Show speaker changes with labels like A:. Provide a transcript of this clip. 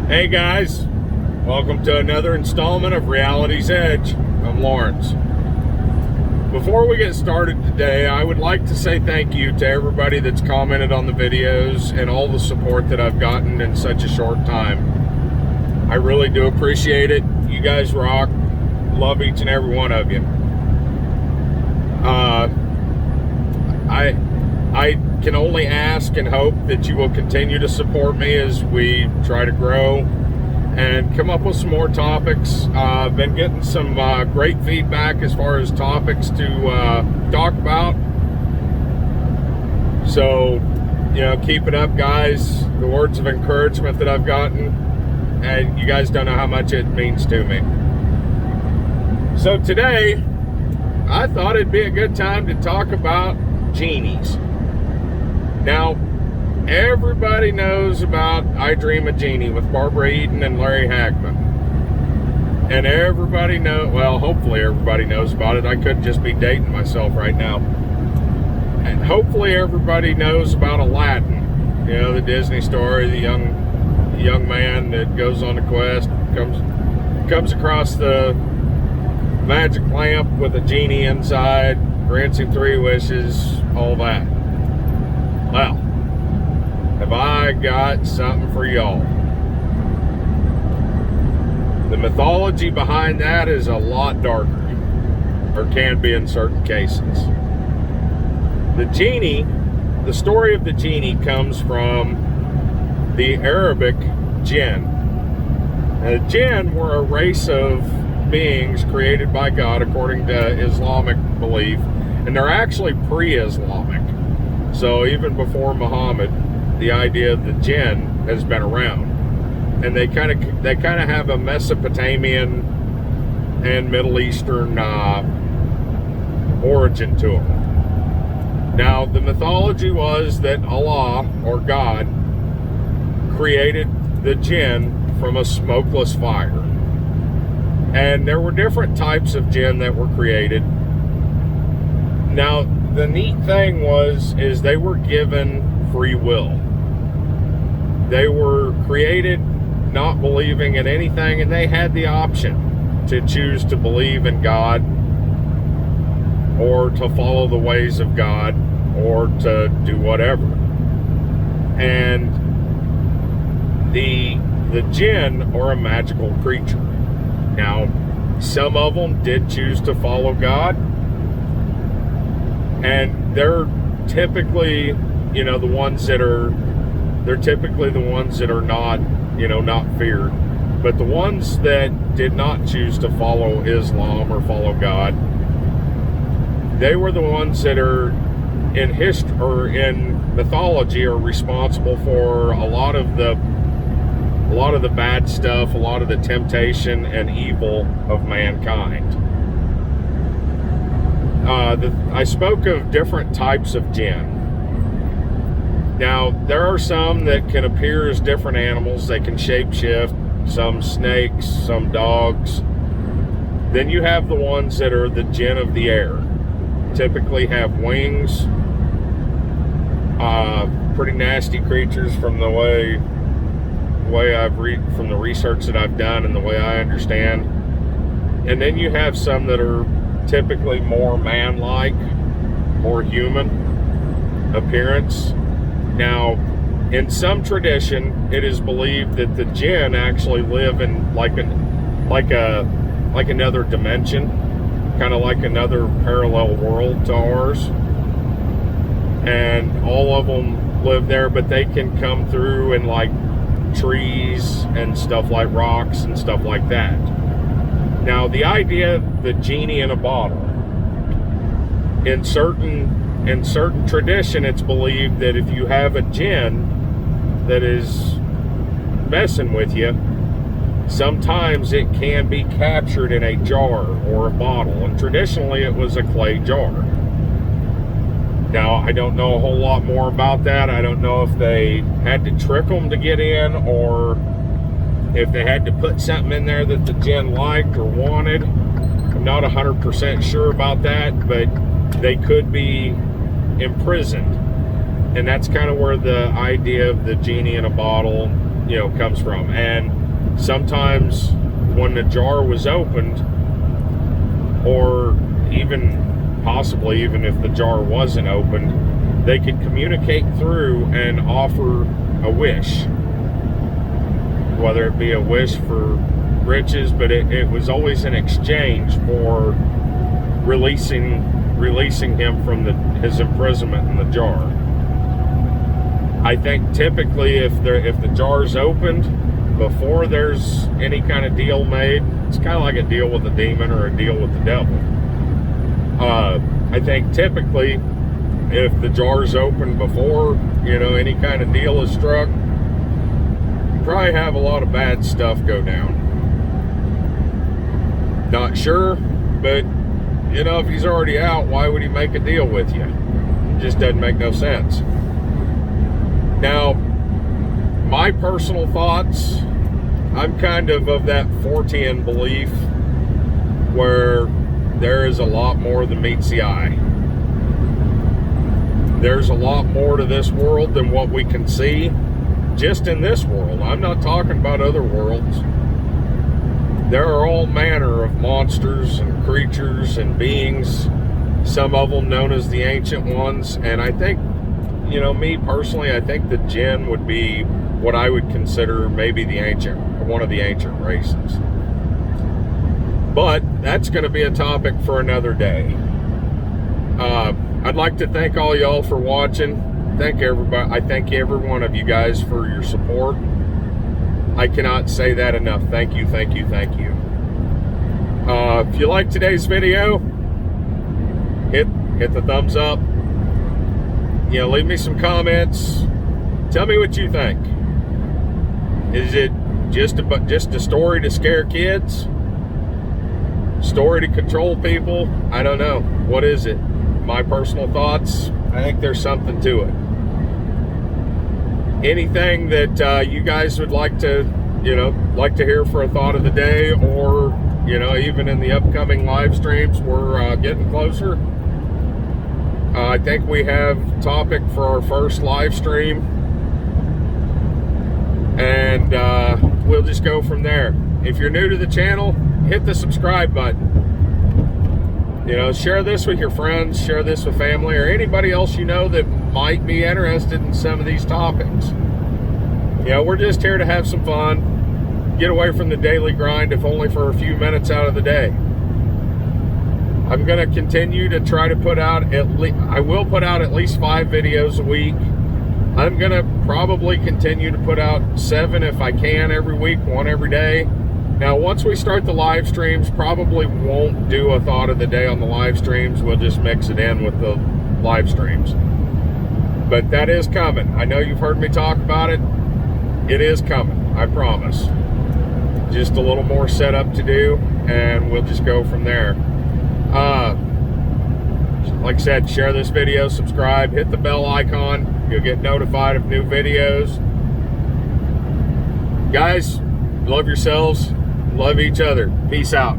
A: Hey guys, welcome to another installment of Reality's Edge. I'm Lawrence. Before we get started today, I would like to say thank you to everybody that's commented on the videos and all the support that I've gotten in such a short time. I really do appreciate it. You guys rock. Love each and every one of you. I can only ask and hope that you will continue to support me as we try to grow and come up with some more topics. I've been getting some great feedback as far as topics to talk about. So, keep it up, guys. The words of encouragement that I've gotten, and you guys don't know how much it means to me. So today, I thought it'd be a good time to talk about genies. Now, everybody knows about I Dream of Genie with Barbara Eden and Larry Hagman. And everybody hopefully everybody knows about it. I could just be dating myself right now. And hopefully everybody knows about Aladdin. The Disney story, the young man that goes on a quest, comes across the magic lamp with a genie inside, grants him 3 wishes, all that. Well, have I got something for y'all? The mythology behind that is a lot darker, or can be in certain cases. The story of the genie comes from the Arabic Jinn. Now, the Jinn were a race of beings created by God according to Islamic belief, and they're actually pre-Islamic. So even before Muhammad, the idea of the Jinn has been around, and they kind of have a Mesopotamian and Middle Eastern origin to them. Now, the mythology was that Allah, or God, created the Jinn from a smokeless fire. And there were different types of jinn that were created. Now, the neat thing is they were given free will. They were created not believing in anything, and they had the option to choose to believe in God or to follow the ways of God or to do whatever. And the jinn are a magical creature. Now, some of them did choose to follow God, and they're typically, the ones that are not feared. But the ones that did not choose to follow Islam or follow God, they were the ones that are in history or in mythology are responsible for a lot of the bad stuff, a lot of the temptation and evil of mankind. I spoke of different types of jinn. Now, there are some that can appear as different animals. They can shapeshift, some snakes, some dogs. Then you have the ones that are the jinn of the air. Typically have wings. Pretty nasty creatures from the way I've from the research that I've done and the way I understand. And then you have some that are typically more man-like, more human appearance. Now, in some tradition, it is believed that the jinn actually live in like another dimension, kind of like another parallel world to ours, and all of them live there, but they can come through in like trees and stuff, like rocks and stuff like that. Now, the idea of the genie in a bottle, in certain tradition, it's believed that if you have a jinn that is messing with you, sometimes it can be captured in a jar or a bottle, and traditionally it was a clay jar. Now, I don't know a whole lot more about that. I don't know if they had to trick them to get in, or if they had to put something in there that the jinn liked or wanted. I'm not 100% sure about that, but they could be imprisoned. And that's kind of where the idea of the genie in a bottle comes from. And sometimes when the jar was opened, or even possibly even if the jar wasn't opened, they could communicate through and offer a wish, whether it be a wish for riches, but it was always an exchange for releasing him from his imprisonment in the jar. I think typically if the jar's opened before there's any kind of deal made, it's kind of like a deal with a demon or a deal with the devil. I think typically if the jar's opened before any kind of deal is struck, you probably have a lot of bad stuff go down. Not sure, but if he's already out, why would he make a deal with you? It just doesn't make no sense. Now, my personal thoughts, I'm kind of that 410 belief where there is a lot more than meets the eye. There's a lot more to this world than what we can see just in this world. I'm not talking about other worlds. There are all manner of monsters and creatures and beings, some of them known as the Ancient Ones. And I think, me personally, I think the Jinn would be what I would consider maybe one of the ancient races. But that's going to be a topic for another day. I'd like to thank all y'all for watching. Thank everybody. I thank every one of you guys for your support. I cannot say that enough. Thank you, thank you, thank you. If you like today's video, hit the thumbs up. Leave me some comments. Tell me what you think. Is it just a story to scare kids? Story to control people? I don't know. What is it? My personal thoughts, I think there's something to it. Anything that you guys would like to hear for a thought of the day, or even in the upcoming live streams, we're getting closer. I think we have topic for our first live stream, and we'll just go from there. If you're new to the channel, hit the subscribe button. Share this with your friends, share this with family, or anybody else that might be interested in some of these topics. We're just here to have some fun, get away from the daily grind, if only for a few minutes out of the day. I'm going to continue to try to put out I will put out at least 5 videos a week. I'm going to probably continue to put out 7 if I can every week, 1 every day. Now, once we start the live streams, probably won't do a thought of the day on the live streams. We'll just mix it in with the live streams. But that is coming. I know you've heard me talk about it. It is coming, I promise. Just a little more setup to do, and we'll just go from there. Like I said, share this video, subscribe, hit the bell icon. You'll get notified of new videos. Guys, love yourselves. Love each other. Peace out.